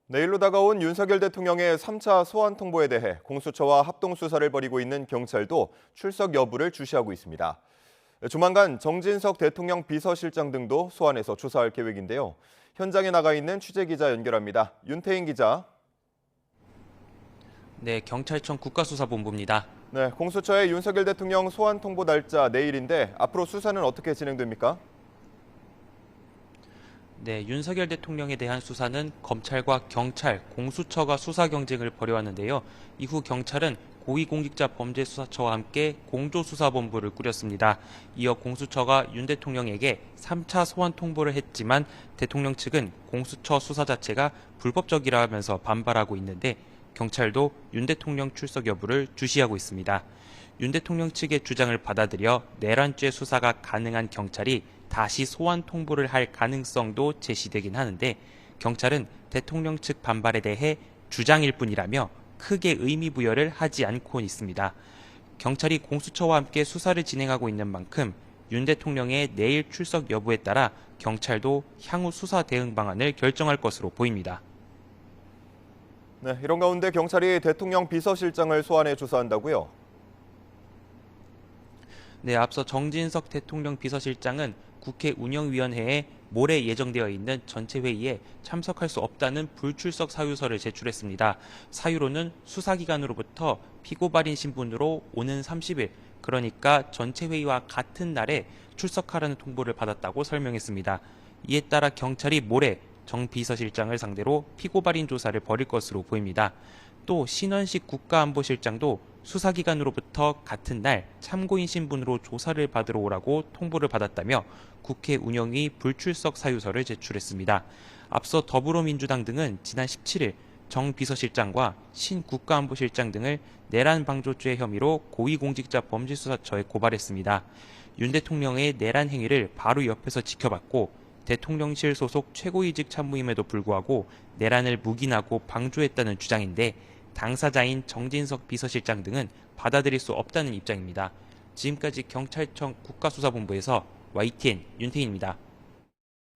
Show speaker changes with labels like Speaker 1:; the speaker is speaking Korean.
Speaker 1: 내일로 다가온 윤석열 대통령의 3차 소환 통보에 대해 공수처와 합동 수사를 벌이고 있는 경찰도 출석 여부를 주시하고 있습니다. 조만간 정진석 대통령 비서실장 등도 소환해서 조사할 계획인데요. 현장에 나가 있는 취재기자 연결합니다. 윤태인 기자.
Speaker 2: 네, 경찰청 국가수사본부입니다.
Speaker 1: 네, 공수처의 윤석열 대통령 소환 통보 날짜 내일인데 앞으로 수사는 어떻게 진행됩니까?
Speaker 2: 네, 윤석열 대통령에 대한 수사는 검찰과 경찰, 공수처가 수사 경쟁을 벌여왔는데요. 이후 경찰은 고위공직자범죄수사처와 함께 공조수사본부를 꾸렸습니다. 이어 공수처가 윤 대통령에게 3차 소환 통보를 했지만 대통령 측은 공수처 수사 자체가 불법적이라 하면서 반발하고 있는데 경찰도 윤 대통령 출석 여부를 주시하고 있습니다. 윤 대통령 측의 주장을 받아들여 내란죄 수사가 가능한 경찰이 다시 소환 통보를 할 가능성도 제시되긴 하는데 경찰은 대통령 측 반발에 대해 주장일 뿐이라며 크게 의미 부여를 하지 않고 있습니다. 경찰이 공수처와 함께 수사를 진행하고 있는 만큼 윤 대통령의 내일 출석 여부에 따라 경찰도 향후 수사 대응 방안을 결정할 것으로 보입니다.
Speaker 1: 네, 이런 가운데 경찰이 대통령 비서실장을 소환해 조사한다고요?
Speaker 2: 네, 앞서 정진석 대통령 비서실장은 국회 운영위원회에 모레 예정되어 있는 전체 회의에 참석할 수 없다는 불출석 사유서를 제출했습니다. 사유로는 수사기관으로부터 피고발인 신분으로 오는 30일, 그러니까 전체 회의와 같은 날에 출석하라는 통보를 받았다고 설명했습니다. 이에 따라 경찰이 모레 정 비서실장을 상대로 피고발인 조사를 벌일 것으로 보입니다. 또 신원식 국가안보실장도 수사기관으로부터 같은 날 참고인 신분으로 조사를 받으러 오라고 통보를 받았다며 국회 운영위 불출석 사유서를 제출했습니다. 앞서 더불어민주당 등은 지난 17일 정 비서실장과 신 국가안보실장 등을 내란 방조죄 혐의로 고위공직자범죄수사처에 고발했습니다. 윤 대통령의 내란 행위를 바로 옆에서 지켜봤고 대통령실 소속 최고위직 참모임에도 불구하고 내란을 묵인하고 방조했다는 주장인데 당사자인 정진석 비서실장 등은 받아들일 수 없다는 입장입니다. 지금까지 경찰청 국가수사본부에서 YTN 윤태인입니다.